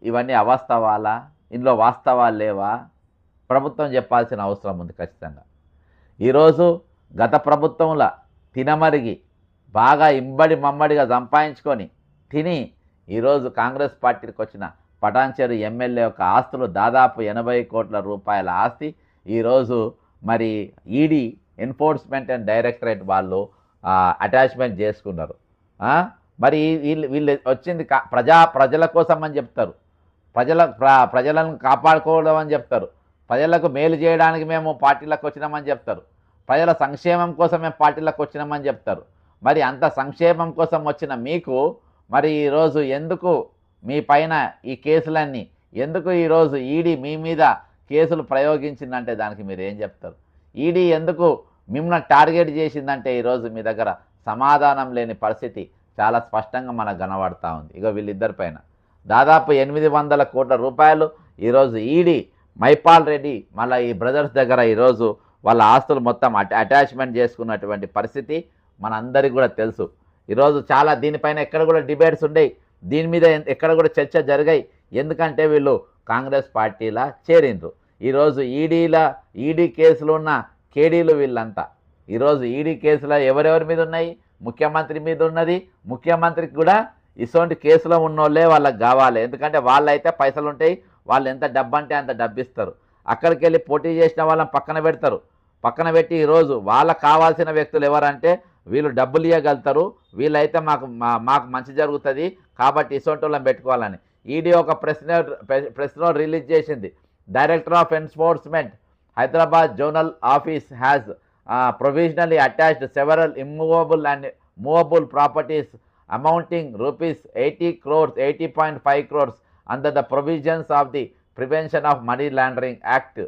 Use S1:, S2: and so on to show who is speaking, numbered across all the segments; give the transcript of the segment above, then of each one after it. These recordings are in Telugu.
S1: ఇవన్నీ అవాస్తవాలా, ఇందులో వాస్తవాలు లేవా? ప్రభుత్వం చెప్పాల్సిన అవసరం ఉంది ఖచ్చితంగా. ఈరోజు గత ప్రభుత్వంలో తినమరిగి బాగా ఇంబడి మమ్మడిగా సంపాదించుకొని తిని ఈరోజు కాంగ్రెస్ పార్టీకి వచ్చిన పటాన్చెరు ఎమ్మెల్యే యొక్క ఆస్తులు దాదాపు 80 కోట్ల రూపాయల ఆస్తి ఈరోజు మరి ఈడీ ఎన్ఫోర్స్మెంట్ అండ్ డైరెక్టరేట్ వాళ్ళు అటాచ్మెంట్ చేసుకున్నారు. మరి వీళ్ళు వచ్చింది ప్రజల కోసం అని చెప్తారు, ప్రజలను కాపాడుకోవడం అని చెప్తారు, ప్రజలకు మేలు చేయడానికి మేము పార్టీలకు వచ్చినామని చెప్తారు, ప్రజల సంక్షేమం కోసం మేము పార్టీలకు వచ్చినామని చెప్తారు. మరి అంత సంక్షేమం కోసం వచ్చిన మీకు మరి ఈరోజు ఎందుకు మీ పైన ఈ కేసులన్నీ ఎందుకు ఈరోజు ఈడీ మీ మీద కేసులు ప్రయోగించిందంటే దానికి మీరు ఏం చెప్తారు? ఈడీ ఎందుకు మిమ్మల్ని టార్గెట్ చేసిందంటే ఈరోజు మీ దగ్గర సమాధానం లేని పరిస్థితి చాలా స్పష్టంగా మనకు కనబడతా ఉంది. ఇక వీళ్ళిద్దరి పైన దాదాపు 800 కోట్ల రూపాయలు ఈరోజు ఈడీ మైపాల్ రెడ్డి మళ్ళీ ఈ బ్రదర్స్ దగ్గర ఈరోజు వాళ్ళ ఆస్తులు మొత్తం అటాచ్మెంట్ చేసుకున్నటువంటి పరిస్థితి మనందరికీ కూడా తెలుసు. ఈరోజు చాలా దీనిపైన ఎక్కడ కూడా డిబేట్స్ ఉండేవి, దీని మీద ఎక్కడ కూడా చర్చ జరిగాయి. ఎందుకంటే వీళ్ళు కాంగ్రెస్ పార్టీలా చేరిండ్రు. ఈరోజు ఈడీ కేసులు ఉన్న కేడీలు వీళ్ళంతా. ఈరోజు ఈడీ కేసులో ఎవరెవరి మీద ఉన్నాయి? ముఖ్యమంత్రి మీద ఉన్నది. ముఖ్యమంత్రికి కూడా ఇటువంటి కేసులో ఉన్నోళ్ళే వాళ్ళకి కావాలి. ఎందుకంటే వాళ్ళైతే పైసలు ఉంటాయి, వాళ్ళు ఎంత డబ్బు అంటే అంత డబ్బు ఇస్తారు. అక్కడికి వెళ్ళి పోటీ చేసిన వాళ్ళని పక్కన పెడతారు. పక్కన పెట్టి ఈరోజు వాళ్ళకు కావాల్సిన వ్యక్తులు ఎవరంటే వీళ్ళు డబ్బులు ఇవ్వగలుగుతారు, వీళ్ళైతే మాకు మంచి జరుగుతుంది కాబట్టి ఇటువంటి వాళ్ళని పెట్టుకోవాలని ఈడీ ఒక ప్రెస్ నోట్ రిలీజ్ చేసింది. Director of enforcement Hyderabad zonal office has provisionally attached several immovable and movable properties amounting rupees 80.5 crores under the provisions of the Prevention of Money Laundering Act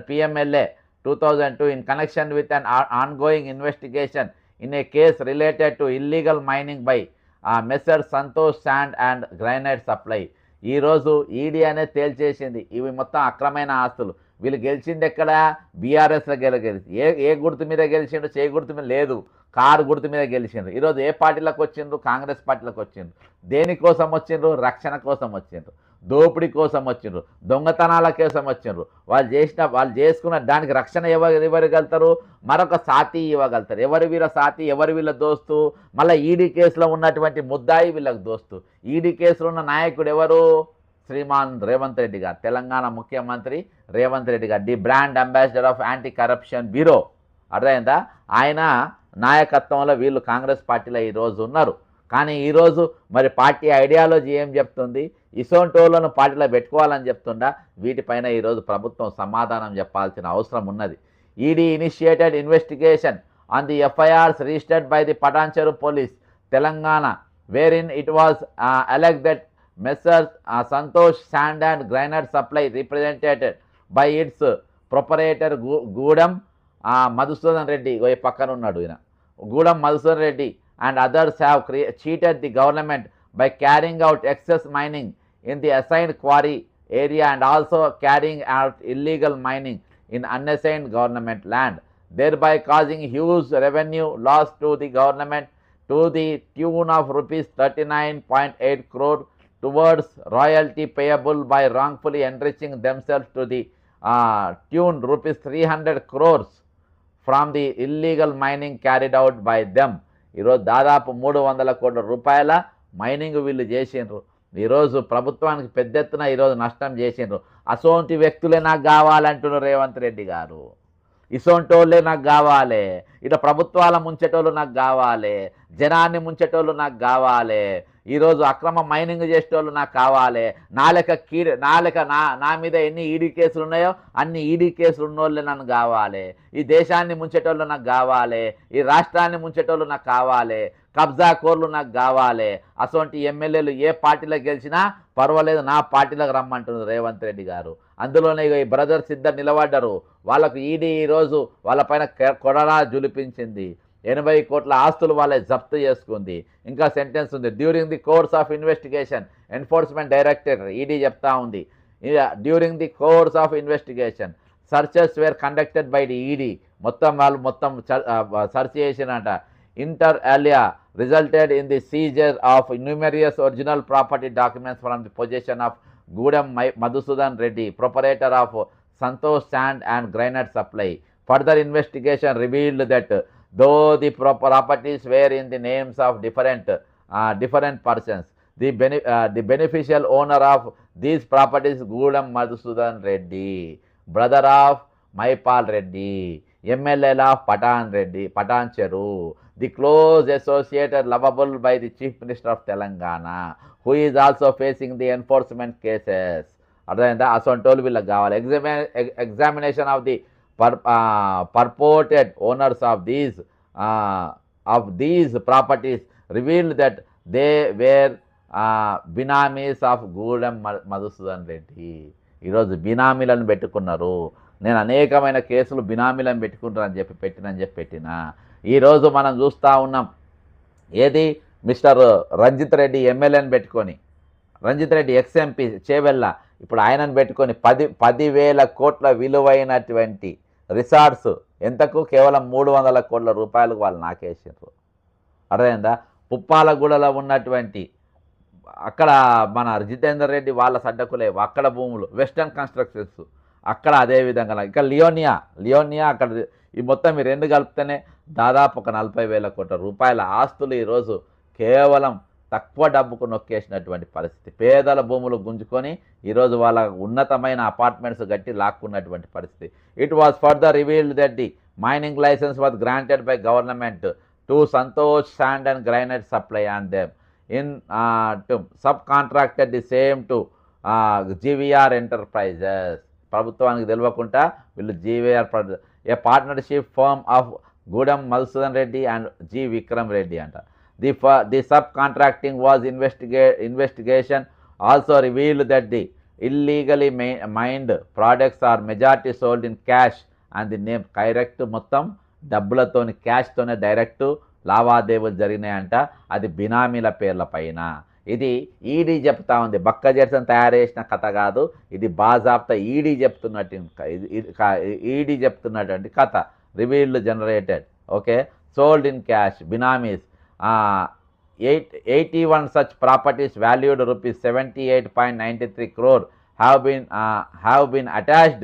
S1: PMLA 2002 in connection with an ongoing investigation in a case related to illegal mining by Messrs Santosh Sand and Granite Supply. ఈ రోజు ఈడీ అనేది తేల్చేసింది ఇవి మొత్తం అక్రమైన ఆస్తులు. వీళ్ళు గెలిచింది ఎక్కడ? బీఆర్ఎస్లో గెలిచి ఏ గుర్తు మీద గెలిచిండ్రు? చే గుర్తు మీద లేదు, కారు గుర్తు మీద గెలిచిండ్రు. ఈరోజు ఏ పార్టీలకు వచ్చిండ్రు? కాంగ్రెస్ పార్టీలకు వచ్చిండ్రు. దేనికోసం వచ్చిండ్రు? రక్షణ కోసం వచ్చిండ్రు, దోపిడీ కోసం వచ్చిండ్రు, దొంగతనాల కోసం వచ్చిండ్రు. వాళ్ళు చేసుకున్న దానికి రక్షణ ఇవ్వగలుగుతారు, మరొక సాతి ఇవ్వగలుగుతారు. ఎవరు వీళ్ళ సాతి, ఎవరు వీళ్ళ దోస్తు? మళ్ళీ ఈడీ కేసులో ఉన్నటువంటి ముద్దాయి వీళ్ళకి దోస్తు. ఈడీ కేసులో ఉన్న నాయకుడు ఎవరు? శ్రీమాన్ రేవంత్ రెడ్డి గారు, తెలంగాణ ముఖ్యమంత్రి రేవంత్ రెడ్డి గారు, the brand ambassador of anti corruption bureau. అర్థమైందా? ఆయన నాయకత్వంలో వీళ్ళు కాంగ్రెస్ పార్టీలో ఈరోజు ఉన్నారు. కానీ ఈరోజు మరి పార్టీ ఐడియాలజీ ఏం చెప్తుంది? ఇసోంటోళ్లను పార్టీలో పెట్టుకోవాలని చెప్తుందా? వీటిపైన ఈరోజు ప్రభుత్వం సమాధానం చెప్పాల్సిన అవసరం ఉన్నది. ED initiated investigation on the FIRs registered by the Patancheru police Telangana where it was alleged that Messrs Santosh Sand and Granite Supply represented by its proprietor Gudam Madhusudan Reddy, ఓ పక్కన ఉన్నాడు ఈయన, Gudem Madhusudan Reddy and others have cheated the government by carrying out excess mining in the assigned quarry area and also carrying out illegal mining in unassigned government land, thereby causing huge revenue loss to the government to the tune of rupees 39.8 crore towards royalty payable by wrongfully enriching themselves to the tune rupees 300 crores from the illegal mining carried out by them. ఈరోజు దాదాపు 300 కోట్ల రూపాయల మైనింగ్ వీళ్ళు చేసిండ్రు. ఈరోజు ప్రభుత్వానికి పెద్ద ఎత్తున ఈరోజు నష్టం చేసిండ్రు. అసోంటి వ్యక్తులే నాకు కావాలంటున్నారు రేవంత్ రెడ్డి గారు. ఇసోంటోళ్ళే నాకు కావాలి, ఇట్లా ప్రభుత్వాల ముంచేటోళ్ళు నాకు కావాలి, జనాన్ని ముంచేటోళ్ళు నాకు కావాలి, ఈరోజు అక్రమ మైనింగ్ చేసేటోళ్ళు నాకు కావాలి. నా మీద ఎన్ని ఈడీ కేసులు ఉన్నాయో అన్ని ఈడీ కేసులు ఉన్నోళ్ళే నన్ను కావాలి. ఈ దేశాన్ని ముంచేటోళ్ళు నాకు కావాలి, ఈ రాష్ట్రాన్ని ముంచేటోళ్ళు నాకు కావాలి, కబ్జా కోర్లు నాకు కావాలి. అటువంటి ఎమ్మెల్యేలు ఏ పార్టీలో గెలిచినా పర్వాలేదు, నా పార్టీలోకి రమ్మంటున్నారు రేవంత్ రెడ్డి గారు. అందులోనే ఈ బ్రదర్స్ ఇద్దరు నిలబడ్డారు. వాళ్ళకు ఈడీ ఈరోజు వాళ్ళపైన కొడలా జులిపించింది. 80 కోట్ల ఆస్తులు వాళ్ళే జప్తు చేసుకుంది. ఇంకా సెంటెన్స్ ఉంది. During the course of investigation enforcement director ED చెప్తా ఉంది, during the course of investigation searches were conducted by the ED. వాళ్ళు మొత్తం సర్చ్ చేసినట. Inter alia resulted in the seizure of numerous original property documents from the possession of Gudam Madhusudan Reddy, proprietor of Santosh Sand and Granite Supply. Further investigation revealed that though the properties were in the names of different persons, the beneficial owner of these properties Gudam Madhusudan Reddy, brother of Maipal Reddy, MLL of Patan Cheru, the close associated lovable by the Chief Minister of Telangana, who is also facing the enforcement cases. అర్థమైందా? అసొంటోళ్ళు వీళ్ళకి కావాలి. Examination of the purported owners of these properties revealed that they were benamis of Gudem Madhusudan Reddy. ఈరోజు బినామీలను పెట్టుకున్నారు. నేను అనేకమైన కేసులు బినామీలను పెట్టుకుంటానని చెప్పి పెట్టినా ఈరోజు మనం చూస్తూ ఉన్నాం. ఏది మిస్టర్ రంజిత్ రెడ్డి ఎమ్మెల్యేని పెట్టుకొని, రంజిత్ రెడ్డి ఎక్స్ఎంపీ చేవెళ్ళ, ఇప్పుడు ఆయనను పెట్టుకొని 10,000 కోట్ల విలువైనటువంటి రిసార్ట్స్ ఎంతకు? కేవలం 300 కోట్ల రూపాయలకు వాళ్ళు నాకేసారు. అర్థమైందా? పుప్పాలగూడలో ఉన్నటువంటి అక్కడ మన జితేందర్ రెడ్డి వాళ్ళ సడ్డకులే అక్కడ భూములు, వెస్టర్న్ కన్స్ట్రక్షన్స్ అక్కడ అదేవిధంగా ఇక్కడ లియోనియా అక్కడ ఈ మొత్తం ఈ రెండు కలిపితేనే దాదాపు ఒక 40,000 కోట్ల రూపాయల ఆస్తులు ఈరోజు కేవలం తక్కువ డబ్బుకు నొక్కేసినటువంటి పరిస్థితి. పేదల భూములు గుంజుకొని ఈరోజు వాళ్ళ ఉన్నతమైన అపార్ట్మెంట్స్ గట్టి లాక్కున్నటువంటి పరిస్థితి. It was further revealed that the mining licence was granted by government to Santosh sand and granite supply and them to subcontracted the same to GVR Enterprises. ప్రభుత్వానికి తెలియకుండా వీళ్ళు GVR a partnership firm of Gudem Madhusudan Reddy and G. Vikram Reddy అంట. The subcontracting was investigation also revealed that the illegally mined products are majority sold in cash and the name direct మొత్తం డబ్బులతోని క్యాష్తోనే డైరెక్ట్ లావాదేవీలు జరిగినాయంట. అది బినామీల పేర్ల పైన. ఇది ఈడీ చెప్తా ఉంది. బక్క జెర్సన్ తయారు చేసిన కథ కాదు, ఇది బాజాబ్తా ఈడీ చెప్తున్నటువంటి కథ. Revealed generated. Okay, sold in cash benamis 81 such properties valued rupees 78.93 crore have been attached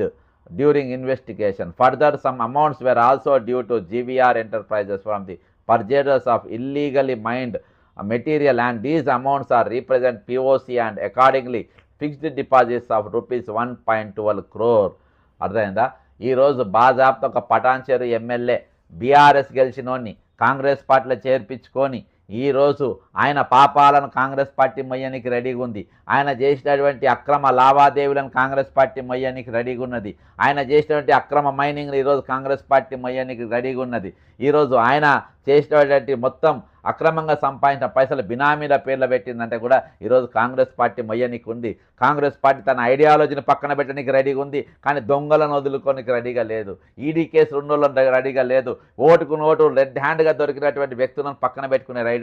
S1: during investigation. Further, some amounts were also due to GVR Enterprises from the purchasers of illegally mined material, and these amounts are represent POC and accordingly fixed deposits of rupees 1.12 crore. అర్థమైందా? ఈరోజు బాజాబ్తా ఒక పటాన్చేరు ఎమ్మెల్యే బీఆర్ఎస్ గెలిచినోని కాంగ్రెస్ పార్టీలో చేర్పించుకొని ఈరోజు ఆయన పాపాలను కాంగ్రెస్ పార్టీ మొయ్యనికి రెడీగా ఉంది. ఆయన చేసినటువంటి అక్రమ లావాదేవీలను కాంగ్రెస్ పార్టీ మొయ్యనికి రెడీగా ఉన్నది. ఆయన చేసినటువంటి అక్రమ మైనింగ్ని ఈరోజు కాంగ్రెస్ పార్టీ మొయ్యనికి రెడీగా ఉన్నది. ఈరోజు ఆయన చేసినటువంటి మొత్తం అక్రమంగా సంపాదించిన పైసలు బినామీల పేర్లు పెట్టిందంటే కూడా ఈరోజు కాంగ్రెస్ పార్టీ మొయ్యనికి ఉంది. కాంగ్రెస్ పార్టీ తన ఐడియాలజీని పక్కన పెట్టడానికి రెడీగా ఉంది, కానీ దొంగలను వదులుకోనికి రెడీగా లేదు. ఈడీ కేసు ఉన్నోళ్ళని రెడీగా లేదు. ఓటుకు నోటు రెడ్ హ్యాండ్గా దొరికినటువంటి వ్యక్తులను పక్కన పెట్టుకునే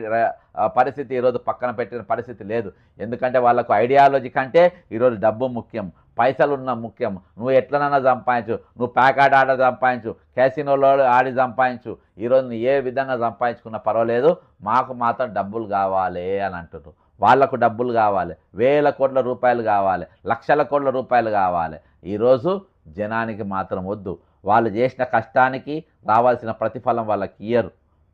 S1: పరిస్థితి ఈరోజు పక్కన పెట్టిన పరిస్థితి లేదు. ఎందుకంటే వాళ్ళకు ఐడియాలజీ కంటే ఈరోజు డబ్బు ముఖ్యం, పైసలున్న ముఖ్యం. నువ్వు ఎట్లనైనా సంపాదించు, నువ్వు ప్యాకెట్ ఆడ సంపాదించు, క్యాసినోలో ఆడి సంపాదించు, ఈరోజు నువ్వు ఏ విధంగా సంపాదించుకున్నా పర్వాలేదు, మాకు మాత్రం డబ్బులు కావాలి అని అంటున్నారు. వాళ్లకు డబ్బులు కావాలి, 1,000 కోట్ల రూపాయలు కావాలి, లక్షల కోట్ల రూపాయలు కావాలి. ఈరోజు జనానికి మాత్రం వద్దు. వాళ్ళు చేసిన కష్టానికి రావాల్సిన ప్రతిఫలం వాళ్ళకి ఇయ్యరు.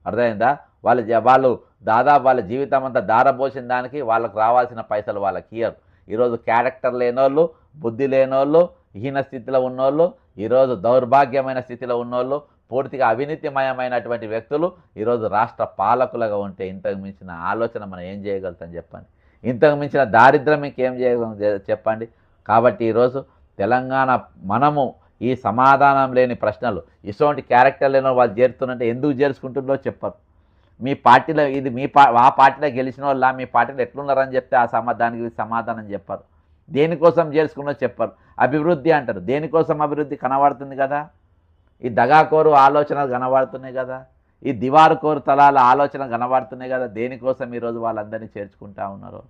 S1: అర్థమైందా? వాళ్ళు దాదాపు వాళ్ళ జీవితం అంతా దారబోసిన దానికి వాళ్ళకు రావాల్సిన పైసలు వాళ్ళకి ఇయ్యరు. ఈరోజు క్యారెక్టర్ లేనోళ్ళు, బుద్ధి లేనోళ్ళు, హీన స్థితిలో ఉన్నోళ్ళు, ఈరోజు దౌర్భాగ్యమైన స్థితిలో ఉన్నోళ్ళు, పూర్తిగా అవినీతిమయమైనటువంటి వ్యక్తులు ఈరోజు రాష్ట్ర పాలకులుగా ఉంటే ఇంతకు మించిన ఆలోచన మనం ఏం చేయగలుగుతాం చెప్పండి? ఇంతకు మించిన దారిద్ర్యం ఇంకేం చేయగలం చెప్పండి? కాబట్టి ఈరోజు తెలంగాణ మనము ఈ సమాధానం లేని ప్రశ్నలు, ఇటువంటి క్యారెక్టర్ లేని వాళ్ళు చేరుతున్నట్టే ఎందుకు చేర్చుకుంటుందో చెప్పరు. మీ పార్టీలో ఇది ఆ పార్టీలో గెలిచిన వాళ్ళ మీ పార్టీలో ఎట్లున్నారని చెప్తే దానికి సమాధానం చెప్పరు. దేనికోసం చేర్చుకున్నో చెప్పరు. అభివృద్ధి అంటారు. దేనికోసం అభివృద్ధి కనబడుతుంది కదా? ఈ దగాకోరు ఆలోచనలు కనబడుతున్నాయి కదా? ఈ దివారుకోరు తలాల ఆలోచన కనబడుతున్నాయి కదా? దేనికోసం ఈరోజు వాళ్ళందరినీ చేర్చుకుంటా ఉన్నారు?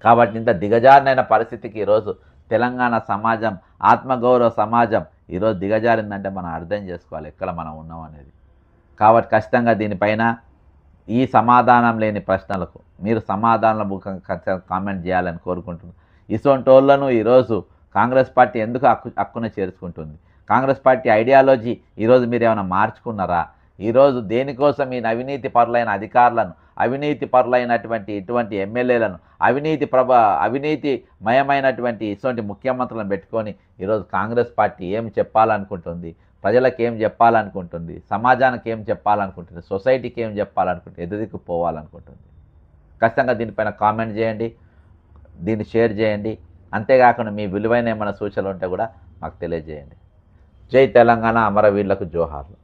S1: కాబట్టి ఇంత దిగజారినైన పరిస్థితికి ఈరోజు తెలంగాణ సమాజం, ఆత్మగౌరవ సమాజం ఈరోజు దిగజారిందంటే మనం అర్థం చేసుకోవాలి ఎక్కడ మనం ఉన్నాం అనేది. కాబట్టి ఖచ్చితంగా దీనిపైన ఈ సమాధానం లేని ప్రశ్నలకు మీరు సమాధానాల ముఖంగా కామెంట్ చేయాలని కోరుకుంటున్నాను. ఇసొంటోళ్లను ఈరోజు కాంగ్రెస్ పార్టీ ఎందుకు హక్కున చేర్చుకుంటుంది? కాంగ్రెస్ పార్టీ ఐడియాలజీ ఈరోజు మీరు ఏమైనా మార్చుకున్నారా? ఈరోజు దేనికోసం ఈ అవినీతి పరులైన అధికారులను, అవినీతి పరులైనటువంటి ఇటువంటి ఎమ్మెల్యేలను, అవినీతిమయమైనటువంటి ఇటువంటి ముఖ్యమంత్రులను పెట్టుకొని ఈరోజు కాంగ్రెస్ పార్టీ ఏం చెప్పాలనుకుంటుంది? ప్రజలకు ఏం చెప్పాలనుకుంటుంది? సమాజానికి ఏం చెప్పాలనుకుంటుంది? సొసైటీకి ఏం చెప్పాలనుకుంటుంది? ఎదురుకు పోవాలనుకుంటుంది? ఖచ్చితంగా దీనిపైన కామెంట్ చేయండి, దీన్ని షేర్ చేయండి. అంతేకాకుండా మీ విలువైన ఏమైనా సూచనలు ఉంటే కూడా మాకు తెలియజేయండి. జై తెలంగాణ, అమరవీరులకు జోహార్లు.